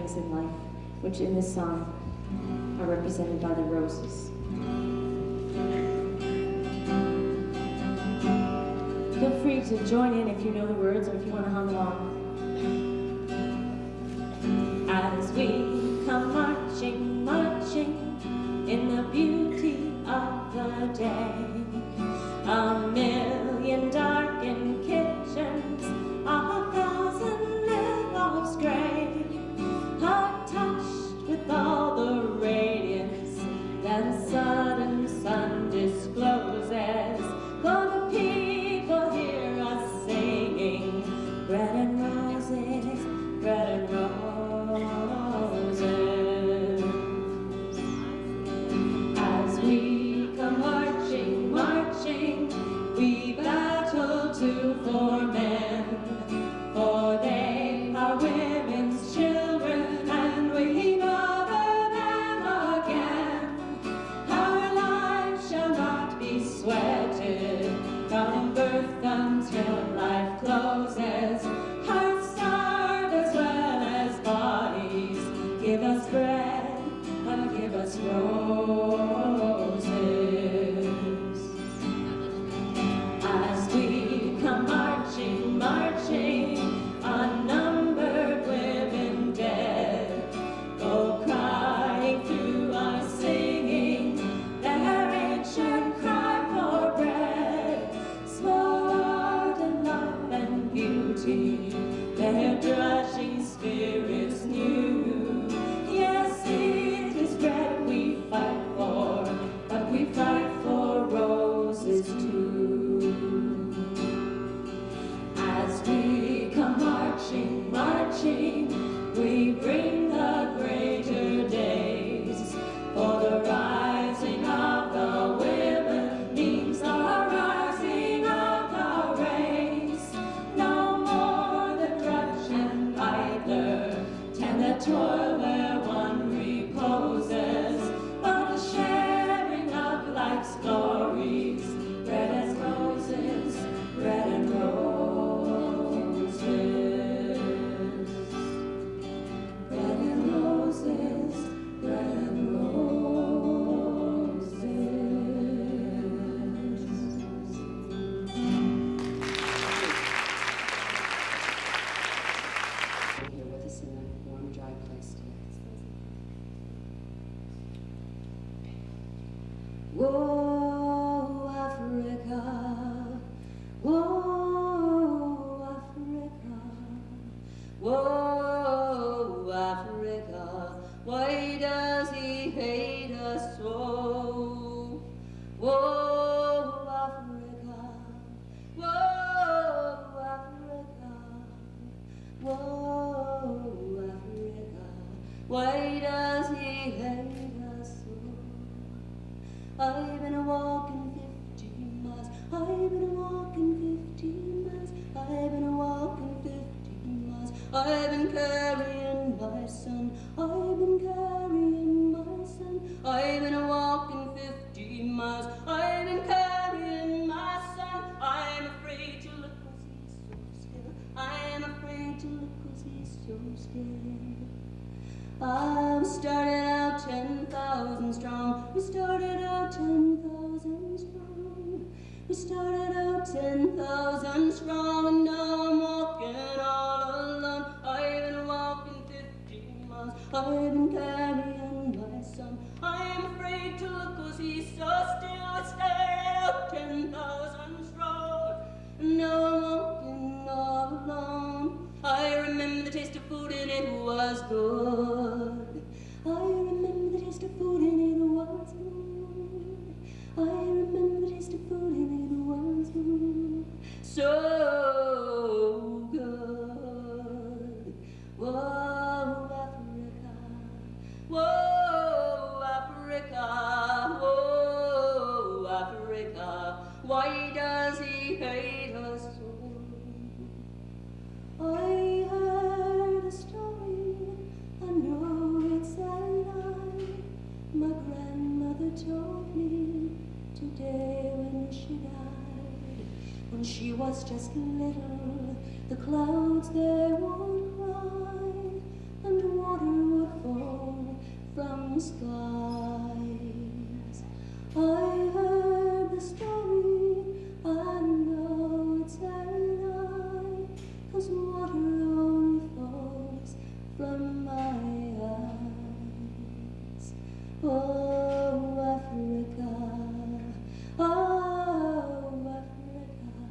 things in life, which in this song are represented by the roses. Feel free to join in if you know the words or if you want to hum along. As we come marching, marching in the beauty of the day, a million darkened kitchens, a thousand live-offs gray, are touched with all the radiance that a sudden sun discloses. For the people hear us singing, bread and roses, bread and roses. As we come marching, marching, we battle too for men, for they are women's children, and we mother them again. Our lives shall not be sweated from birth until life closes. Hearts starved as well as bodies, give us bread and give us roses. As we come marching, marching, unnumbered women dead go crying through our singing their ancient cry for bread. Small art and love and beauty, their drudging spirits new. Yes, it is bread we fight for, but we fight for roses too. As we come marching, marching, we bring the greater days, for the rising of the women means the rising of the race. No more the drudge and idler tend the toil where one reposes, but a sharing of life's glories, bread as roses, bread and roses, bread and roses, bread and roses. Here with us in a warm, dry place today. Whoa, Africa, whoa, Africa, whoa, Africa, why does he hate us so? Whoa, Africa, whoa, Africa, whoa, Africa, why does he hate us so? I've been a walking 15 miles, I've been a walking 15 miles, I've been a walking 15 miles, I've been carrying my son, I've been carrying my son, I've been a walking 15 miles, I've been carrying my son. I'm afraid to look 'cause he's so still, I'm afraid to look 'cause he's so still. We started out 10,000 strong. We started out 10,000 strong. We started out 10,000 strong, and now I'm walking all alone. I've been walking 15 miles. I've been carrying my son. I'm afraid to look 'cause he's so still. We started out 10,000 strong, and now I'm walking all alone. I remember the taste of food and it was good. I remember the taste of food and it was good. I remember the taste of food and it was good. So good. Whoa, Africa. Whoa, Africa. Whoa, Africa. Why does he hate us so? I heard a story, I know it's a lie. My grandmother told me today when she died. When she was just little, the clouds they would cry, and water from the skies. I heard the story, I know it's a lie, 'cause water only falls from my eyes. Oh, Africa, oh, Africa,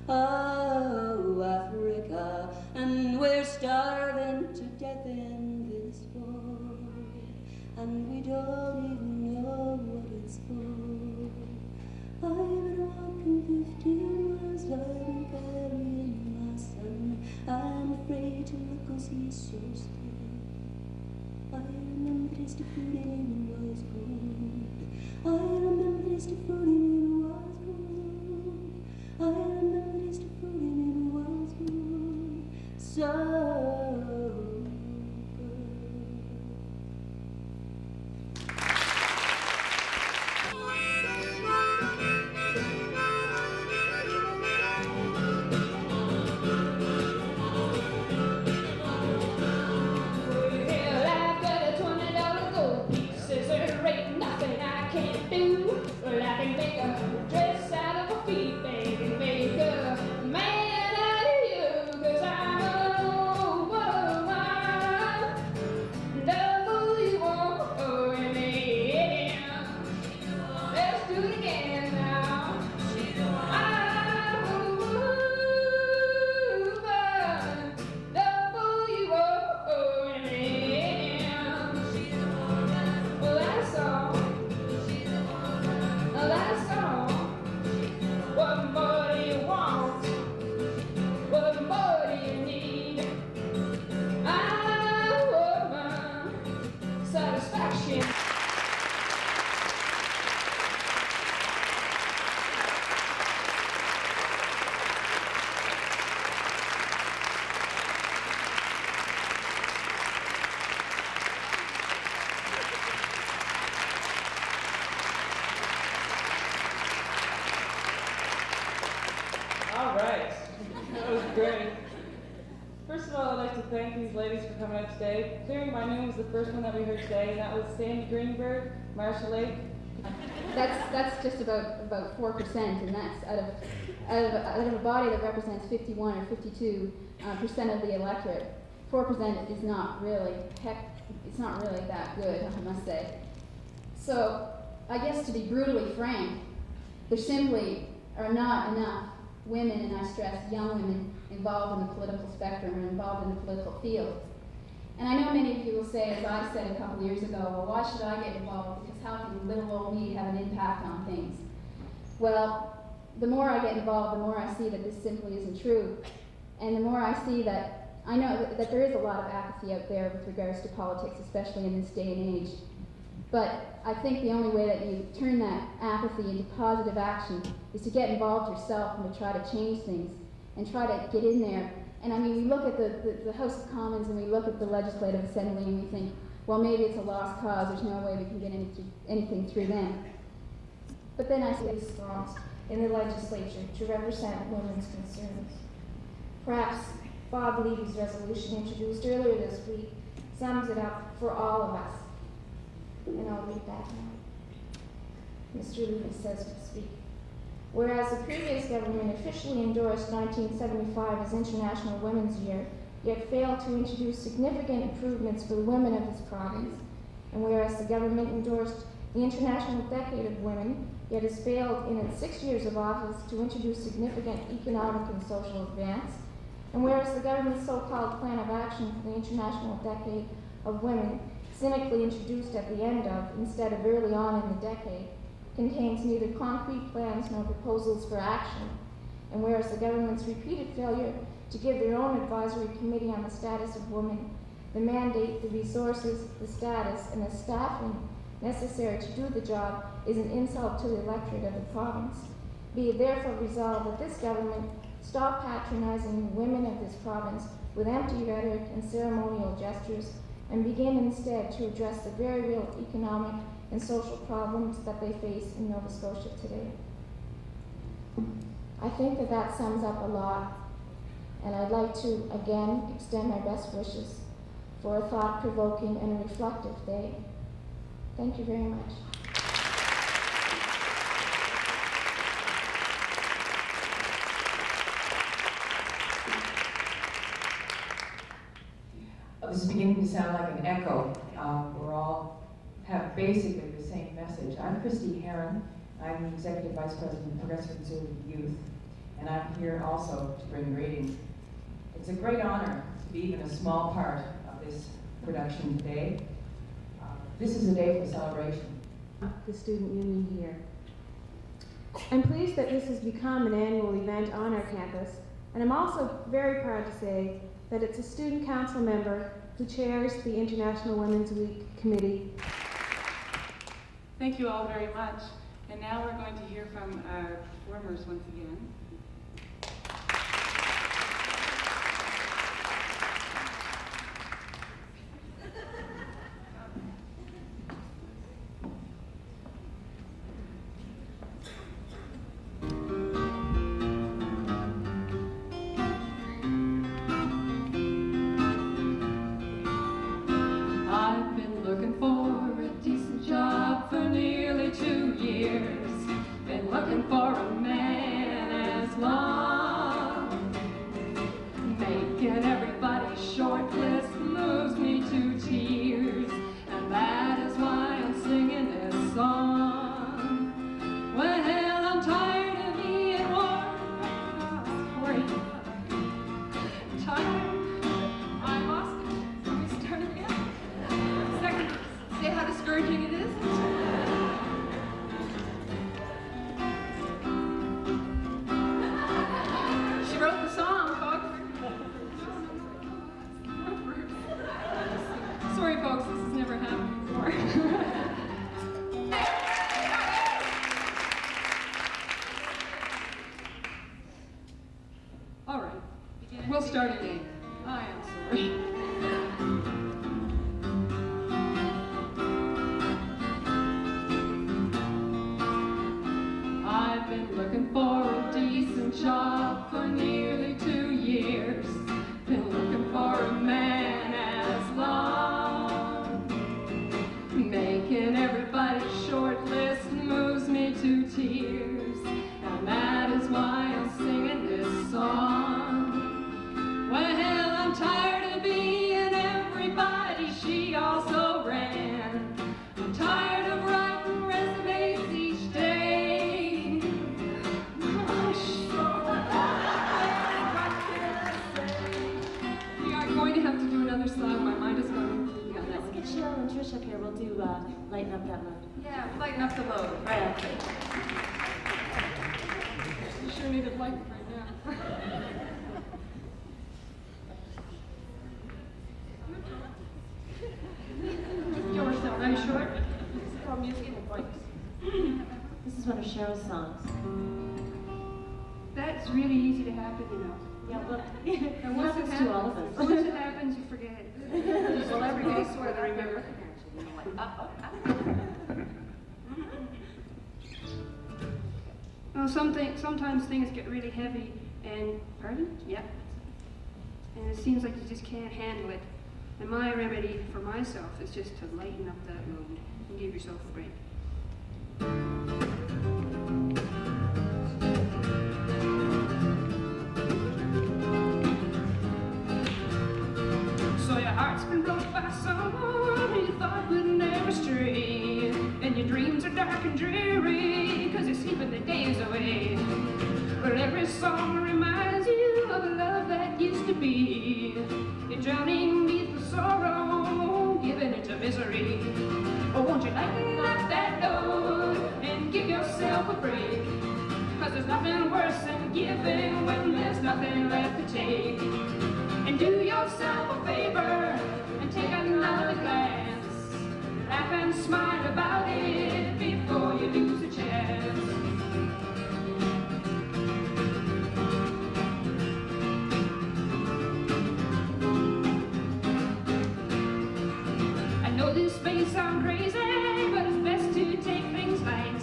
oh, Africa, and we're starving to death in this void, and we don't even know what it's for. I've been walking 15 miles, I've been carrying my son. I'm afraid to look 'cause he's so still. I remember the taste of food in him was good. I remember the taste of food in him was good. I remember the taste of food in him was good. So All right, that was great. First of all, I'd like to thank these ladies for coming out today. Clearing My Name was the first one that we heard today, and that was Sandy Greenberg, Marshall Lake. That's just about 4%, and that's out of a body that represents 51 or 52% of the electorate. 4% is not really that good, I must say. So I guess, to be brutally frank, there simply are not enough women, and I stress young women, involved in the political spectrum or involved in the political field. And I know many of you will say, as I said a couple of years ago, well, why should I get involved? Because how can little old me have an impact on things? Well, the more I get involved, the more I see that this simply isn't true. And the more I see that, I know that there is a lot of apathy out there with regards to politics, especially in this day and age. But I think the only way that you turn that apathy into positive action is to get involved yourself and to try to change things and try to get in there. And I mean, we look at the House of Commons and we look at the Legislative Assembly and we think, well, maybe it's a lost cause, there's no way we can get anything through them. But then I see strong in the legislature to represent women's concerns. Perhaps Bob Levy's resolution introduced earlier this week sums it up for all of us. And I'll read that now. Mr. Levy says to speak. Whereas the previous government officially endorsed 1975 as International Women's Year, yet failed to introduce significant improvements for the women of this province, and whereas the government endorsed the International Decade of Women, yet has failed in its 6 years of office to introduce significant economic and social advance, and whereas the government's so-called Plan of Action for the International Decade of Women, cynically introduced at the end of, instead of early on in the decade, contains neither concrete plans nor proposals for action, and whereas the government's repeated failure to give their own advisory committee on the status of women the mandate, the resources, the status, and the staffing necessary to do the job is an insult to the electorate of the province. Be it therefore resolved that this government stop patronizing the women of this province with empty rhetoric and ceremonial gestures, and begin instead to address the very real economic and social problems that they face in Nova Scotia today. I think that sums up a lot, and I'd like to again extend my best wishes for a thought-provoking and reflective day. Thank you very much. This is beginning to sound like an echo. We're all have basically the same message. I'm Christy Herron. I'm the Executive Vice President of Progressive Conservative Youth, and I'm here also to bring greetings. It's a great honor to be even a small part of this production today. This is a day for celebration. The student union here. I'm pleased that this has become an annual event on our campus, and I'm also very proud to say that it's a student council member who chairs the International Women's Week Committee. Thank you all very much. And now we're going to hear from our performers once again. I've been looking for a decent job for nearly 2 years. Been looking for a man as long. Making everybody's short list moves me to tears, and that is why I'm singing this song. Well, I'm tired of being warm. Sorry. Tired. I lost it. Let me start again. Second, see how discouraging it is? She wrote the song, folks. Sorry, folks, this has never happened before. All right, we'll start again. I am sorry. I've been looking for a decent job for nearly 2 years. Been looking for a man as long. Making everybody's short list moves me to tears, and that is why I'm singing this song. Well, I'm tired of being everybody she also ran. I'm tired of writing resumes each day. We are going to have to do another song. My mind is going completely on Let's get Cheryl and Trish up here. We'll do Lighten Up That Load. Yeah, lighten up the load. Right after. You sure need it lightened right now. Just go yourself. Are you sure? This is called music in the blanks. This is one of Cheryl's songs. That's really easy to happen, you know. Yeah, look. And It once it happens to all of us. Once it happens, you forget it. Well, every day sort of remember. Well, sometimes things get really heavy and, pardon? Yeah. And it seems like you just can't handle it. And my remedy for myself is just to lighten up that load and give yourself a break. So your heart's been broke by someone you thought would never stray, and your dreams are dark and dreary, 'cause you're sleeping the days away. Well, every song reminds you of a love that used to be. You're drowning beneath the sorrow, giving it to misery. Oh, won't you lighten up that load and give yourself a break? 'Cause there's nothing worse than giving when there's nothing left to take. And do yourself a favor and take another glance. Laugh and smile about it before you lose a chance. I know this may sound crazy, but it's best to take things light.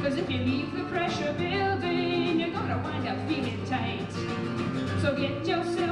'Cause if you leave the pressure building, you're gonna wind up feeling tight. So get yourself